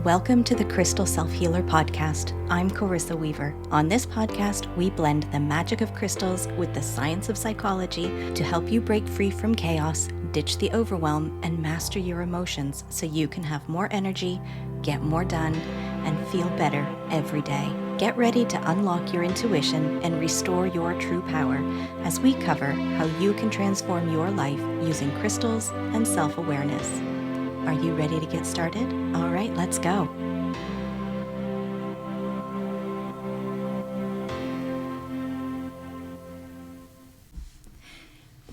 Welcome to the Crystal Self-Healer Podcast. I'm Carissa Weaver. On this podcast, we blend the magic of crystals with the science of psychology to help you break free from chaos, ditch the overwhelm, and master your emotions so you can have more energy, get more done, and feel better every day. Get ready to unlock your intuition and restore your true power as we cover how you can transform your life using crystals and self-awareness. Are you ready to get started? All right, let's go.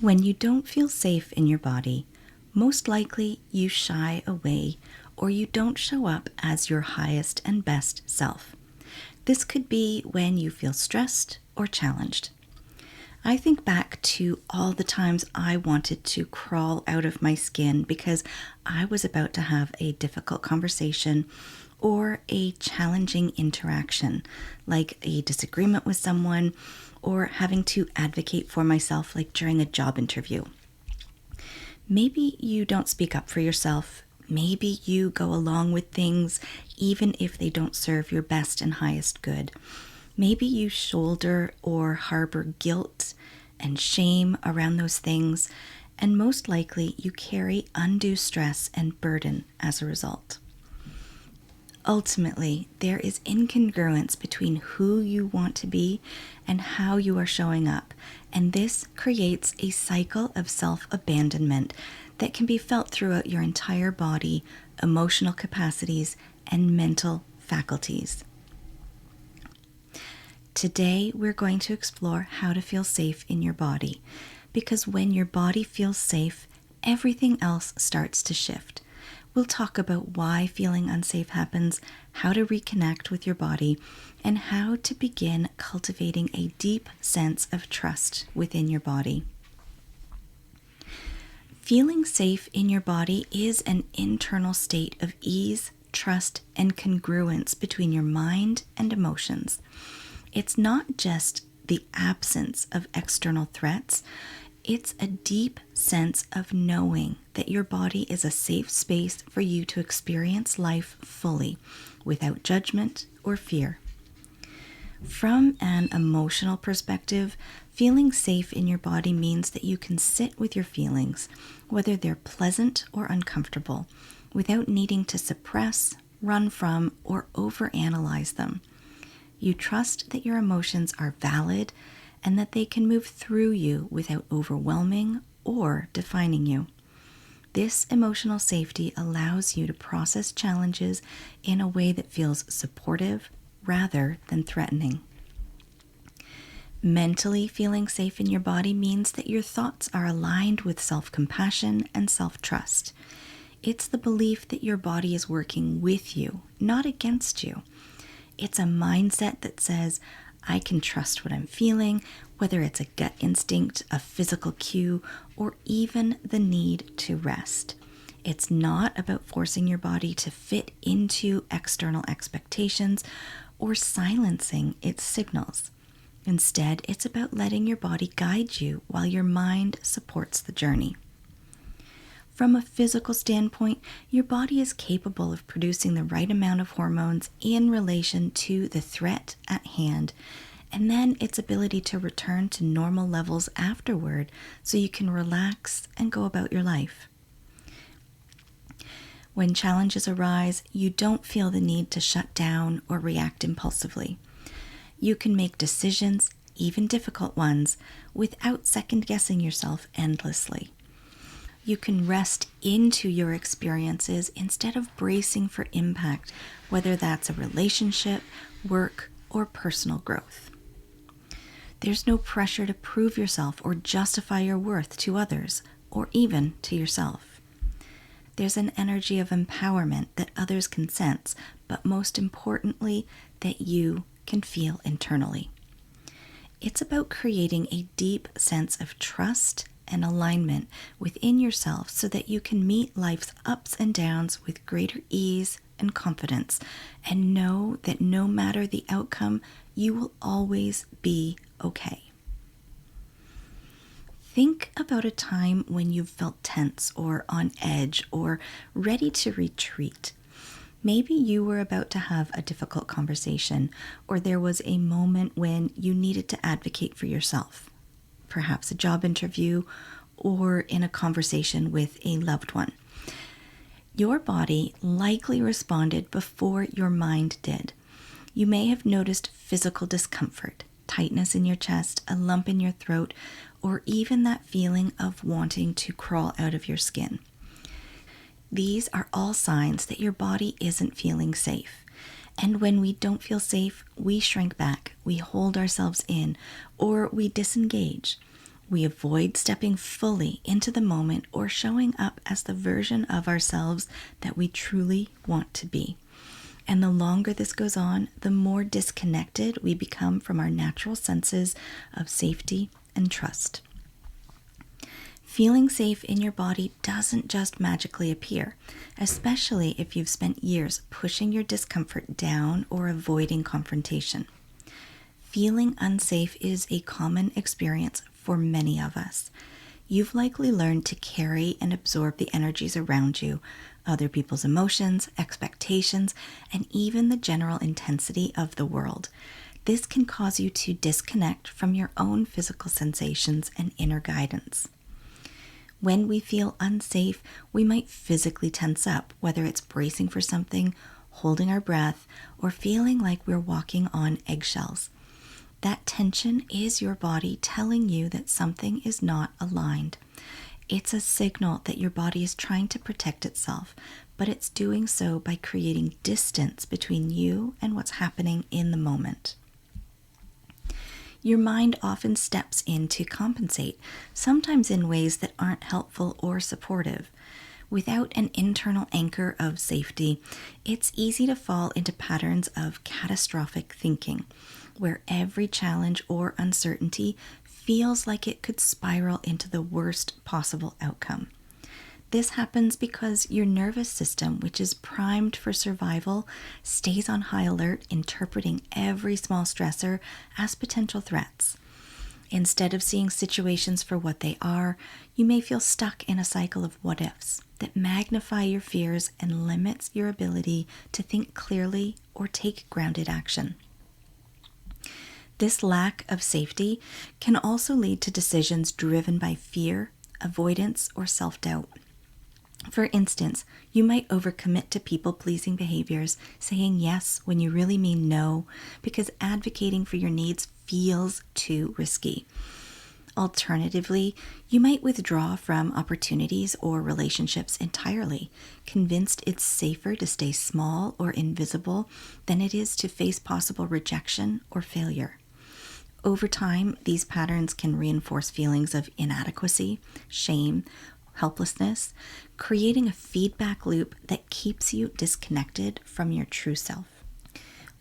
When you don't feel safe in your body, most likely you shy away or you don't show up as your highest and best self. This could be when you feel stressed or challenged. I think back to all the times I wanted to crawl out of my skin because I was about to have a difficult conversation or a challenging interaction, like a disagreement with someone or having to advocate for myself, like during a job interview. Maybe you don't speak up for yourself. Maybe you go along with things even if they don't serve your best and highest good. Maybe you shoulder or harbor guilt and shame around those things, and most likely you carry undue stress and burden as a result. Ultimately, there is incongruence between who you want to be and how you are showing up, and this creates a cycle of self-abandonment that can be felt throughout your entire body, emotional capacities, and mental faculties. Today, we're going to explore how to feel safe in your body, because when your body feels safe, everything else starts to shift. We'll talk about why feeling unsafe happens, how to reconnect with your body, and how to begin cultivating a deep sense of trust within your body. Feeling safe in your body is an internal state of ease, trust, and congruence between your mind and emotions. It's not just the absence of external threats, it's a deep sense of knowing that your body is a safe space for you to experience life fully, without judgment or fear. From an emotional perspective, feeling safe in your body means that you can sit with your feelings, whether they're pleasant or uncomfortable, without needing to suppress, run from, or overanalyze them. You trust that your emotions are valid and that they can move through you without overwhelming or defining you. This emotional safety allows you to process challenges in a way that feels supportive rather than threatening. Mentally feeling safe in your body means that your thoughts are aligned with self-compassion and self-trust. It's the belief that your body is working with you, not against you. It's a mindset that says, I can trust what I'm feeling, whether it's a gut instinct, a physical cue, or even the need to rest. It's not about forcing your body to fit into external expectations or silencing its signals. Instead, it's about letting your body guide you while your mind supports the journey. From a physical standpoint, your body is capable of producing the right amount of hormones in relation to the threat at hand, and then its ability to return to normal levels afterward so you can relax and go about your life. When challenges arise, you don't feel the need to shut down or react impulsively. You can make decisions, even difficult ones, without second-guessing yourself endlessly. You can rest into your experiences instead of bracing for impact, whether that's a relationship, work, or personal growth. There's no pressure to prove yourself or justify your worth to others, or even to yourself. There's an energy of empowerment that others can sense, but most importantly, that you can feel internally. It's about creating a deep sense of trust and alignment within yourself so that you can meet life's ups and downs with greater ease and confidence, and know that no matter the outcome, you will always be okay. Think about a time when you've felt tense or on edge or ready to retreat. Maybe you were about to have a difficult conversation, or there was a moment when you needed to advocate for yourself, perhaps a job interview or in a conversation with a loved one. Your body likely responded before your mind did. You may have noticed physical discomfort, tightness in your chest, a lump in your throat, or even that feeling of wanting to crawl out of your skin. These are all signs that your body isn't feeling safe. And when we don't feel safe, we shrink back, we hold ourselves in, or we disengage. We avoid stepping fully into the moment or showing up as the version of ourselves that we truly want to be. And the longer this goes on, the more disconnected we become from our natural senses of safety and trust. Feeling safe in your body doesn't just magically appear, especially if you've spent years pushing your discomfort down or avoiding confrontation. Feeling unsafe is a common experience for many of us. You've likely learned to carry and absorb the energies around you, other people's emotions, expectations, and even the general intensity of the world. This can cause you to disconnect from your own physical sensations and inner guidance. When we feel unsafe, we might physically tense up, whether it's bracing for something, holding our breath, or feeling like we're walking on eggshells. That tension is your body telling you that something is not aligned. It's a signal that your body is trying to protect itself, but it's doing so by creating distance between you and what's happening in the moment. Your mind often steps in to compensate, sometimes in ways that aren't helpful or supportive. Without an internal anchor of safety, it's easy to fall into patterns of catastrophic thinking, where every challenge or uncertainty feels like it could spiral into the worst possible outcome. This happens because your nervous system, which is primed for survival, stays on high alert, interpreting every small stressor as potential threats. Instead of seeing situations for what they are, you may feel stuck in a cycle of what-ifs that magnify your fears and limits your ability to think clearly or take grounded action. This lack of safety can also lead to decisions driven by fear, avoidance, or self-doubt. For instance, you might overcommit to people-pleasing behaviors, saying yes when you really mean no, because advocating for your needs feels too risky. Alternatively, you might withdraw from opportunities or relationships entirely, convinced it's safer to stay small or invisible than it is to face possible rejection or failure. Over time, these patterns can reinforce feelings of inadequacy, shame, helplessness, creating a feedback loop that keeps you disconnected from your true self.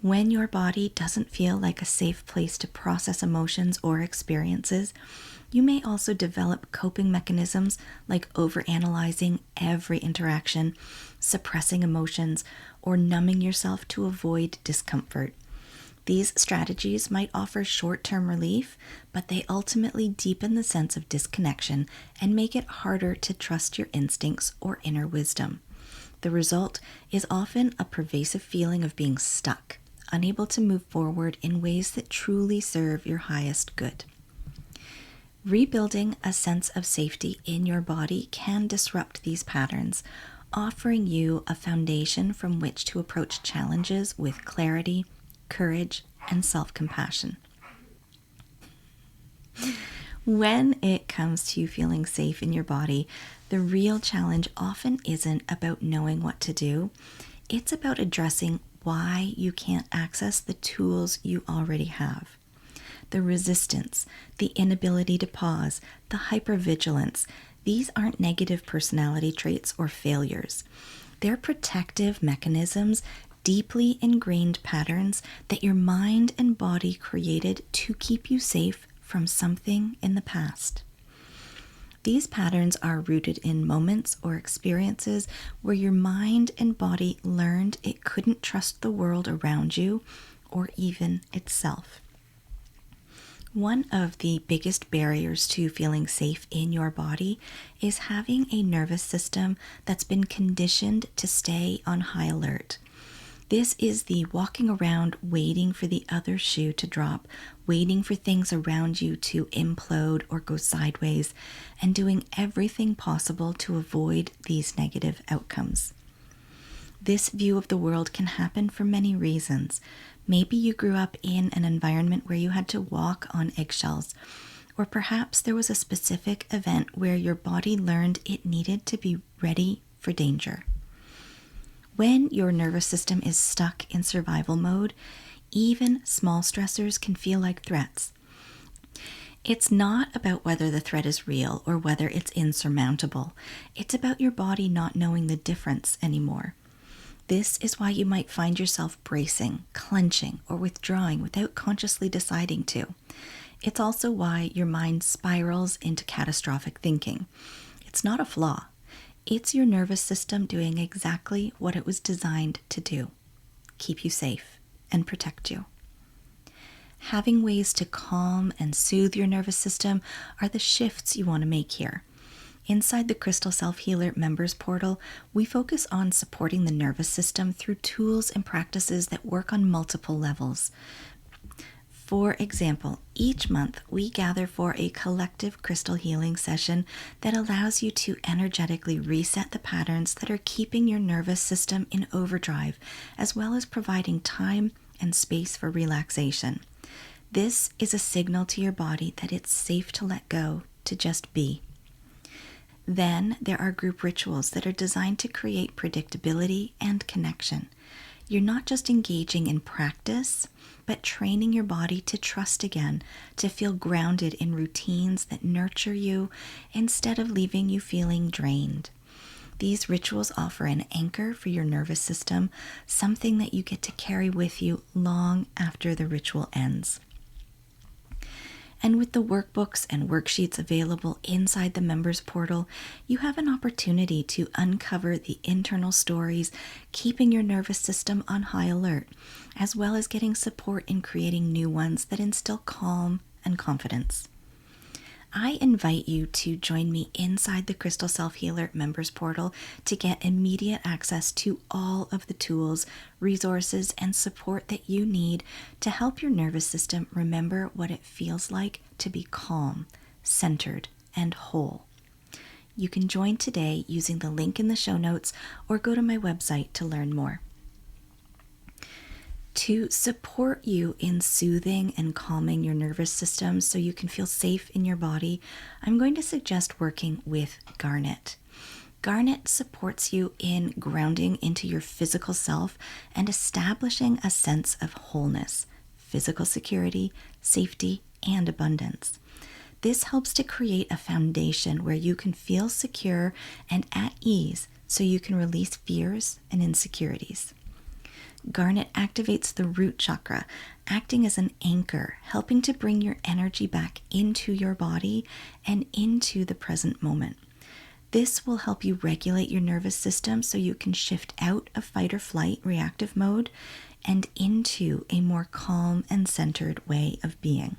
When your body doesn't feel like a safe place to process emotions or experiences, you may also develop coping mechanisms like overanalyzing every interaction, suppressing emotions, or numbing yourself to avoid discomfort. These strategies might offer short-term relief, but they ultimately deepen the sense of disconnection and make it harder to trust your instincts or inner wisdom. The result is often a pervasive feeling of being stuck, unable to move forward in ways that truly serve your highest good. Rebuilding a sense of safety in your body can disrupt these patterns, offering you a foundation from which to approach challenges with clarity, courage, and self-compassion. When it comes to feeling safe in your body, the real challenge often isn't about knowing what to do. It's about addressing why you can't access the tools you already have. The resistance, the inability to pause, the hypervigilance, these aren't negative personality traits or failures. They're protective mechanisms, deeply ingrained patterns that your mind and body created to keep you safe from something in the past. These patterns are rooted in moments or experiences where your mind and body learned it couldn't trust the world around you or even itself. One of the biggest barriers to feeling safe in your body is having a nervous system that's been conditioned to stay on high alert. This is the walking around waiting for the other shoe to drop, waiting for things around you to implode or go sideways, and doing everything possible to avoid these negative outcomes. This view of the world can happen for many reasons. Maybe you grew up in an environment where you had to walk on eggshells, or perhaps there was a specific event where your body learned it needed to be ready for danger. When your nervous system is stuck in survival mode, even small stressors can feel like threats. It's not about whether the threat is real or whether it's insurmountable. It's about your body not knowing the difference anymore. This is why you might find yourself bracing, clenching, or withdrawing without consciously deciding to. It's also why your mind spirals into catastrophic thinking. It's not a flaw. It's your nervous system doing exactly what it was designed to do: keep you safe and protect you. Having ways to calm and soothe your nervous system are the shifts you want to make here. Inside the Crystal Self-Healer members portal, we focus on supporting the nervous system through tools and practices that work on multiple levels. For example, each month we gather for a collective crystal healing session that allows you to energetically reset the patterns that are keeping your nervous system in overdrive, as well as providing time and space for relaxation. This is a signal to your body that it's safe to let go, to just be. Then there are group rituals that are designed to create predictability and connection. You're not just engaging in practice, but training your body to trust again, to feel grounded in routines that nurture you instead of leaving you feeling drained. These rituals offer an anchor for your nervous system, something that you get to carry with you long after the ritual ends. And with the workbooks and worksheets available inside the members portal, you have an opportunity to uncover the internal stories, keeping your nervous system on high alert, as well as getting support in creating new ones that instill calm and confidence. I invite you to join me inside the Crystal Self-Healer members portal to get immediate access to all of the tools, resources, and support that you need to help your nervous system remember what it feels like to be calm, centered, and whole. You can join today using the link in the show notes or go to my website to learn more. To support you in soothing and calming your nervous system so you can feel safe in your body, I'm going to suggest working with Garnet. Garnet supports you in grounding into your physical self and establishing a sense of wholeness, physical security, safety, and abundance. This helps to create a foundation where you can feel secure and at ease so you can release fears and insecurities. Garnet activates the root chakra, acting as an anchor, helping to bring your energy back into your body and into the present moment. This will help you regulate your nervous system so you can shift out of fight or flight reactive mode and into a more calm and centered way of being.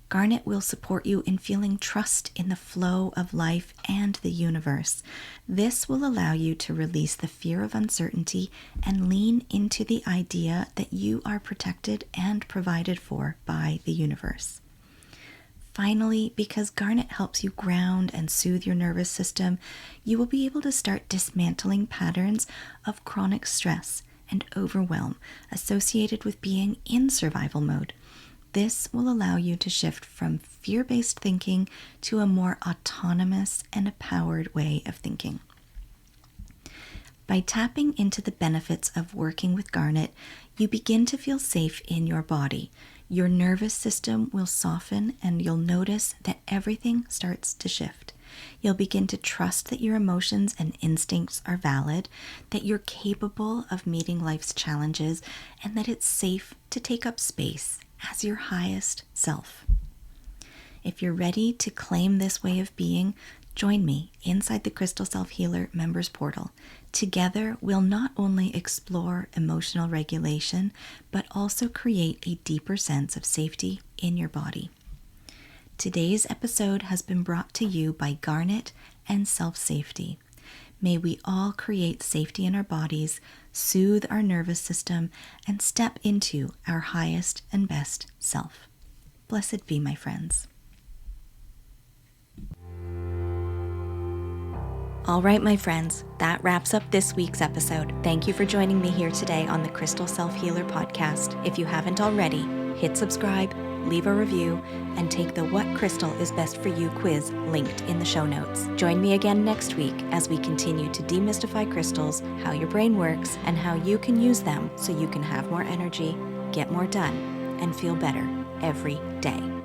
Garnet will support you in feeling trust in the flow of life and the universe. This will allow you to release the fear of uncertainty and lean into the idea that you are protected and provided for by the universe. Finally, because Garnet helps you ground and soothe your nervous system, you will be able to start dismantling patterns of chronic stress and overwhelm associated with being in survival mode. This will allow you to shift from fear-based thinking to a more autonomous and empowered way of thinking. By tapping into the benefits of working with Garnet, you begin to feel safe in your body. Your nervous system will soften and you'll notice that everything starts to shift. You'll begin to trust that your emotions and instincts are valid, that you're capable of meeting life's challenges, and that it's safe to take up space as your highest self. If you're ready to claim this way of being, join me inside the Crystal Self-Healer members portal. Together, we'll not only explore emotional regulation, but also create a deeper sense of safety in your body. Today's episode has been brought to you by Garnet and Self-Safety. May we all create safety in our bodies, soothe our nervous system, and step into our highest and best self. Blessed be, my friends. All right, my friends, that wraps up this week's episode. Thank you for joining me here today on the Crystal Self-Healer podcast. If you haven't already, hit subscribe, leave a review, and take the What Crystal is Best for You quiz linked in the show notes. Join me again next week as we continue to demystify crystals, how your brain works, and how you can use them so you can have more energy, get more done, and feel better every day.